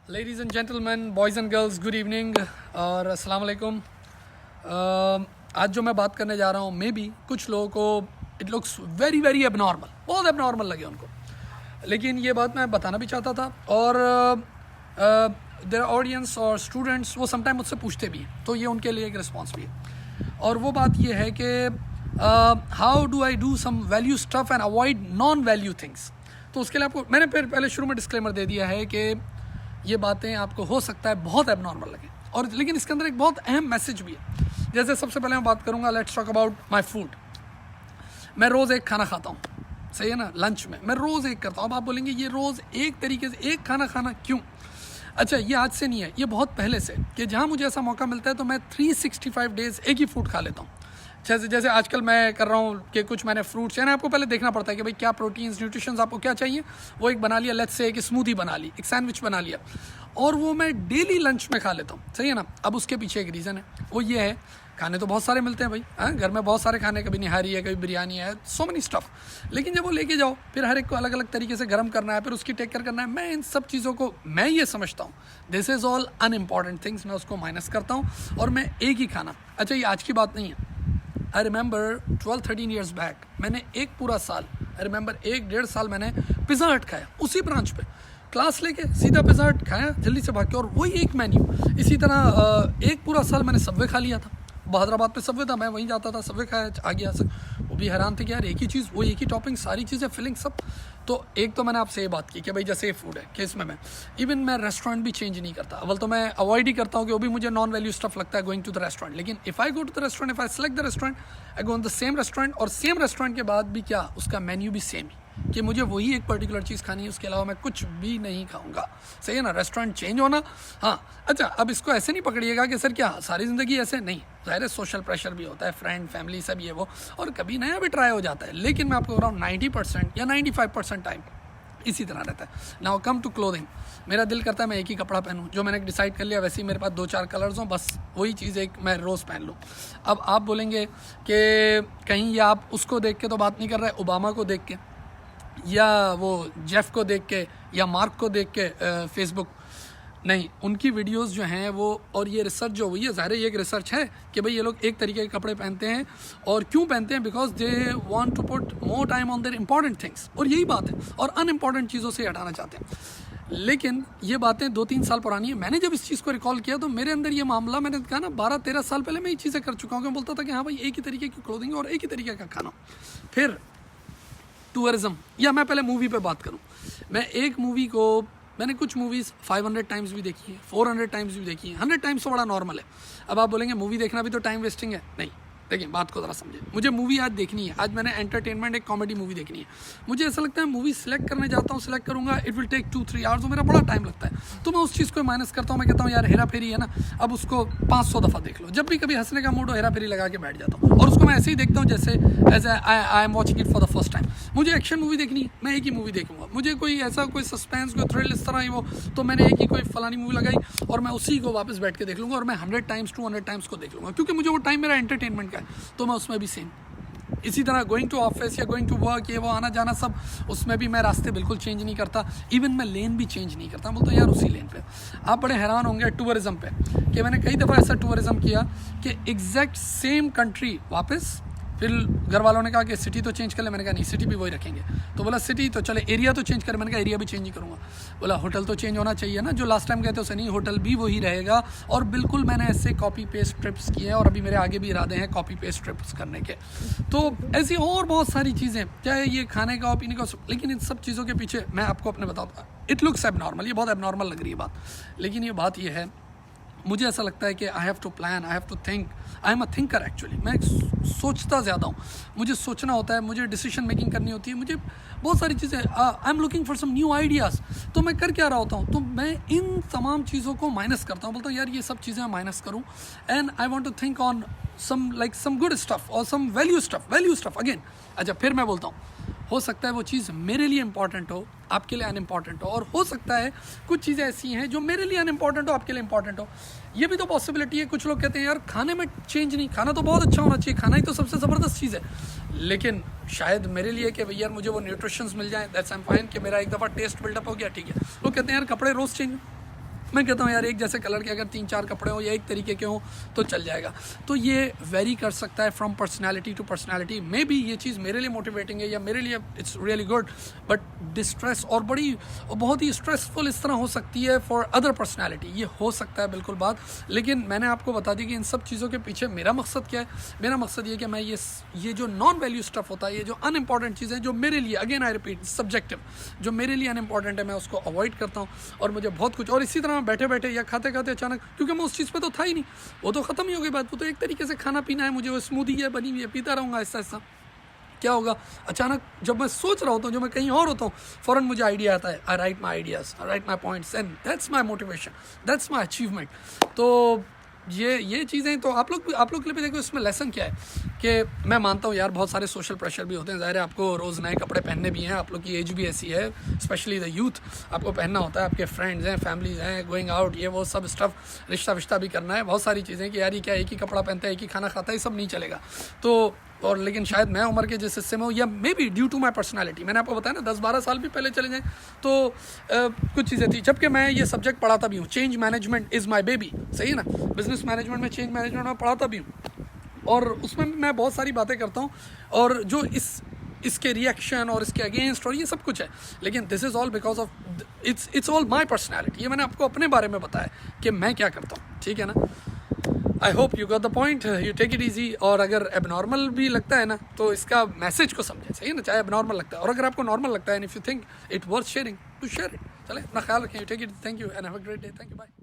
Ladies and gentleman, boys and girls, good evening और अस्सलाम वालेकुम। आज जो मैं बात करने जा रहा हूँ, मे बी कुछ लोगों को it looks very very abnormal, बहुत एबनॉर्मल लगे उनको, लेकिन ये बात मैं बताना भी चाहता था। और देयर ऑडियंस और स्टूडेंट्स वो समटाइम मुझसे पूछते भी हैं, तो ये उनके लिए एक रिस्पॉन्स भी है। और वो बात ये है कि how do I do some value stuff and avoid non value things. तो उसके लिए आपको मैंने फिर पहले शुरू में डिस्क्लेमर दे दिया है कि ये बातें आपको हो सकता है बहुत एबनॉर्मल लगे, और लेकिन इसके अंदर एक बहुत अहम मैसेज भी है। जैसे सबसे पहले मैं बात करूंगा, let's talk about my food. मैं रोज़ एक खाना खाता हूँ, सही है ना, लंच में मैं रोज़ एक करता हूँ। अब आप बोलेंगे ये रोज़ एक तरीके से एक खाना खाना क्यों? अच्छा, ये आज से नहीं है, ये बहुत पहले से, कि जहाँ मुझे ऐसा मौका मिलता है तो मैं 365 डेज़ एक ही फूड खा लेता हूँ। जैसे आजकल मैं कर रहा हूँ कि कुछ मैंने फ्रूट्स, यानी आपको पहले देखना पड़ता है कि भाई क्या प्रोटीन्स, न्यूट्रिशंस आपको क्या चाहिए, वो एक बना लिया, लेट्स से एक स्मूदी बना ली, एक सैंडविच बना लिया, और वो मैं डेली लंच में खा लेता हूँ, सही है ना। अब उसके पीछे एक रीज़न है, वो ये है, खाने तो बहुत सारे मिलते हैं भाई, हाँ, घर में बहुत सारे खाने, कभी निहारी है, कभी बिरयानी है, सो मेनी स्टफ, लेकिन जब वो लेके जाओ फिर हर एक को अलग अलग तरीके से गर्म करना है, फिर उसकी टेक केयर करना है। मैं इन सब चीज़ों को, मैं ये समझता हूँ this is all unimportant things, मैं उसको माइनस करता हूँ और मैं एक ही खाना। अच्छा, ये आज की बात नहीं है, आई रिमेंबर 12-13 ईयर्स बैक मैंने एक पूरा साल, आई रिमेंबर 1-1.5 साल मैंने पिज़्ज़ा हट खाया, उसी ब्रांच पे क्लास लेके सीधा पिज़्ज़ा हट खाया जल्दी से भाग के, और वही एक मेन्यू। इसी तरह एक पूरा साल मैंने सबवे खा लिया था, बहादुराबाद पे सबवे था, मैं वहीं जाता था, सबवे खाया, आ गया सब। वो भी हैरान थे कि यार एक ही चीज़, वो एक ही टॉपिंग, सारी चीज़ें फिलिंग सब। तो एक तो मैंने आपसे ये बात की कि भाई जैसे ये फूड है कि इसमें मैं इवन मैं रेस्टोरेंट भी चेंज नहीं करता। अव्वल तो मैं अवॉइड ही करता हूँ कि वो भी मुझे नॉन वैल्यू स्टफ लगता है गोइंग टू द रेस्टोरेंट। लेकिन if I go to the restaurant, if I select the restaurant, I go on the same restaurant, और सेम रेस्टोरेंट के बाद भी क्या, उसका मेन्यू भी सेम ही, कि मुझे वही एक पर्टिकुलर चीज़ खानी है, उसके अलावा मैं कुछ भी नहीं खाऊंगा, सही है ना। रेस्टोरेंट चेंज होना, हाँ। अच्छा, अब इसको ऐसे नहीं पकड़िएगा कि सर क्या सारी ज़िंदगी ऐसे, नहीं, ज़ाहिर है सोशल प्रेशर भी होता है, फ्रेंड फैमिली सब ये वो, और कभी नया भी ट्राई हो जाता है, लेकिन मैं आपको बोल रहा हूँ 90% या 95% टाइम इसी तरह रहता है। नाउ कम टू क्लोथिंग, मेरा दिल करता है मैं एक ही कपड़ा पहनूं, जो मैंने डिसाइड कर लिया, वैसे ही मेरे पास 2-4 कलर्स हों, बस वही चीज़ एक मैं रोज़ पहन लूँ। अब आप बोलेंगे कि कहीं या आप उसको देख के तो बात नहीं कर रहे, ओबामा को देख के, या वो जेफ को देख के, या मार्क को देख के, फेसबुक, नहीं, उनकी वीडियोस जो हैं वो, और ये रिसर्च जो हुई है, ज़ाहिर है ये एक रिसर्च है कि भाई ये लोग एक तरीके के कपड़े पहनते हैं, और क्यों पहनते हैं, because they want to put more time on their important things, और यही बात है, और अनइम्पॉर्टेंट चीज़ों से हटाना चाहते हैं। लेकिन ये बातें 2-3 साल पुरानी है। मैंने जब इस चीज़ को रिकॉल किया तो मेरे अंदर ये मामला, मैंने कहा ना 12-13 साल पहले मैं ये चीज़ें कर चुका हूँ, कि बोलता था कि हाँ भाई एक ही तरीके की क्लोथिंग और एक ही तरीके का खाना। फिर टूरिज्म, या मैं पहले मूवी पे बात करूं, मैं एक मूवी को, मैंने कुछ मूवीज़ 500 टाइम्स भी देखी है, 400 टाइम्स भी देखी है, 100 टाइम्स तो बड़ा नॉर्मल है। अब आप बोलेंगे मूवी देखना भी तो टाइम वेस्टिंग है, नहीं। देखिए बात को ज़रा समझे, मुझे मूवी आज देखनी है, आज मैंने एंटरटेनमेंट एक कॉमेडी मूवी देखनी है, मुझे ऐसा लगता है मूवी सिलेक्ट करने जाता हूँ, सिलेक्ट करूँगा, इट विल टेक 2-3 आवर्स, तो मेरा बड़ा टाइम लगता है, तो मैं उस चीज़ को माइनस करता हूँ। मैं कहता हूँ यार हेरा फेरी है ना, अब उसको 500 दफ़ा देख लो, जब भी कभी हंसने का मूड हो हेरा फेरी लगा के बैठ जाता हूँ, और उसको मैं ऐसे ही देखता हूँ जैसे as I am watching it for the first time. मुझे एक्शन मूवी देखनी है, मैं एक ही मूवी देखूंगा, मुझे कोई ऐसा कोई सस्पेंस, कोई थ्रिल इस तरह ही वो, तो मैंने एक ही कोई फलानी मूवी लगाई और मैं उसी को वापस बैठ के देख लूँगा, और मैं 100 टाइम्स 200 टाइम्स को देख लूँगा, क्योंकि मुझे वो टाइम मेरा एंटरटेनमेंट का है, तो मैं उसमें भी सेम। इसी तरह गोइंग टू ऑफिस या गोइंग टू वर्क, ये वो आना जाना सब, उसमें भी मैं रास्ते बिल्कुल चेंज नहीं करता, इवन मैं लेन भी चेंज नहीं करता, बोलता यार उसी लेन पे। आप बड़े हैरान होंगे टूरिज्म पे, कि मैंने कई दफ़ा ऐसा टूरिज्म किया कि एग्जैक्ट सेम कंट्री वापस, फिर घर वालों ने कहा कि सिटी तो चेंज कर ले, मैंने कहा नहीं सिटी भी वही रखेंगे, तो बोला सिटी तो चले एरिया तो चेंज कर, मैंने कहा एरिया भी चेंज ही करूँगा। बोला होटल तो चेंज होना चाहिए ना, जो लास्ट टाइम गए थे उसे, नहीं होटल भी वही रहेगा। और बिल्कुल मैंने ऐसे कॉपी पेस्ट ट्रिप्स किए हैं, और अभी मेरे आगे भी इरादे हैं कॉपी पेस्ट ट्रिप्स करने के। तो ऐसी और बहुत सारी चीज़ें, चाहे ये खाने का पीने का, लेकिन इन सब चीज़ों के पीछे मैं आपको अपने बताता, इट लुक्स एबनॉर्मल, ये बहुत एबनॉर्मल लग रही है बात, लेकिन ये बात ये है, मुझे ऐसा लगता है कि I have to plan, I have to think, I am a thinker actually, मैं सोचता ज़्यादा हूँ, मुझे सोचना होता है, मुझे डिसीजन मेकिंग करनी होती है, मुझे बहुत सारी चीज़ें, I am looking for some new ideas, तो मैं कर क्या रहा होता हूँ, तो मैं इन तमाम चीज़ों को माइनस करता हूँ, बोलता हूँ यार ये सब चीज़ें मैं माइनस करूँ, and I want to think on some good stuff और सम वैल्यू स्टफ अगेन। अच्छा, फिर मैं बोलता हूँ हो सकता है वो चीज़ मेरे लिए इंपॉर्टेंट हो, आपके लिए अनइम्पॉर्टेंट हो, और हो सकता है कुछ चीज़ें ऐसी हैं जो मेरे लिए अनइम्पॉर्टेंट हो, आपके लिए इंपॉर्टेंट हो, ये भी तो पॉसिबिलिटी है। कुछ लोग कहते हैं यार खाने में चेंज नहीं, खाना तो बहुत अच्छा होना चाहिए, खाना ही तो सबसे ज़बरदस्त चीज़ है, लेकिन शायद मेरे लिए कि भैया मुझे वो न्यूट्रिशंस मिल जाए, दैट्स आई एम फाइन, कि मेरा एक दफ़ा टेस्ट बिल्डअप हो गया, ठीक है। लोग कहते हैं यार कपड़े रोज़ चेंज, मैं कहता हूँ यार एक जैसे कलर के अगर 3-4 कपड़े हो या एक तरीके के हो तो चल जाएगा। तो ये वेरी कर सकता है from personality to personality. Maybe ये चीज़ मेरे लिए मोटिवेटिंग है या मेरे लिए it's really good, but distress और बहुत ही स्ट्रेसफुल इस तरह हो सकती है फॉर अदर पर्सनैलिटी। ये हो सकता है बिल्कुल बात, लेकिन मैंने आपको बता दी कि इन सब चीज़ों के पीछे मेरा मकसद क्या है। मेरा मकसद ये कि मैं ये जो नॉन वैल्यू स्टफ होता है, ये जो अनइम्पॉर्टेंट चीज़ें जो मेरे लिए, अगेन आई रिपीट, सब्जेक्टिव, जो मेरे लिए अनइम्पॉर्टेंट है मैं उसको अवॉइड करता हूँ। और मुझे बहुत कुछ, और इसी तरह बैठे बैठे या खाते खाते अचानक, क्योंकि मैं उस चीज़ पे तो था ही नहीं, वो तो ख़त्म ही हो गई बात। वो तो एक तरीके से खाना पीना है मुझे, वो स्मूदी है बनी हुई है, पीता रहूँगा ऐसा ऐसा। क्या होगा अचानक जब मैं सोच रहा होता हूँ, जब मैं कहीं और होता हूँ, फ़ौरन मुझे आइडिया आता है। I write my ideas, I write my points, and that's my motivation, that's my achievement. तो ये चीज़ें तो आप लोग के लिए भी देखो इसमें लेसन क्या है कि मैं मानता हूँ यार बहुत सारे सोशल प्रेशर भी होते हैं, ज़ाहिर है आपको रोज़ नए कपड़े पहनने भी हैं, आप लोग की एज भी ऐसी है, स्पेशली द यूथ, आपको पहनना होता है, आपके फ्रेंड्स हैं, फैमिलीज़ हैं, गोइंग आउट, ये वो सब स्टफ, रिश्ता विश्ता भी करना है, बहुत सारी चीज़ें कि यार ये क्या एक ही कपड़ा पहनता है, एक ही खाना खाता है, ये सब नहीं चलेगा। तो और लेकिन शायद मैं उम्र के जिस हिस्से में हूँ, या maybe due to my personality, मैंने आपको बताया ना 10-12 साल भी पहले चले जाएँ तो कुछ चीज़ें थी, जबकि मैं ये सब्जेक्ट पढ़ाता भी हूँ। Change management is my baby, सही है ना, बिजनेस मैनेजमेंट में चेंज मैनेजमेंट में पढ़ाता भी हूँ, और उसमें मैं बहुत सारी बातें करता हूँ, और जो इसके रिएक्शन और इसके अगेंस्ट और ये सब कुछ है, लेकिन this is all because of its all my personality. ये मैंने आपको अपने बारे में बताया कि मैं क्या करता हूँ, ठीक है ना। I hope you got the point, you take it easy. और अगर एबनॉर्मल भी लगता है ना तो इसका मैसेज को समझें, सही है ना, चाहे एबनॉर्मल लगता है, और अगर आपको नॉर्मल लगता है, and if you think it worth sharing, to share it. चले, अपना ख्याल रखें, you take it, thank you and have a great day, thank you, bye.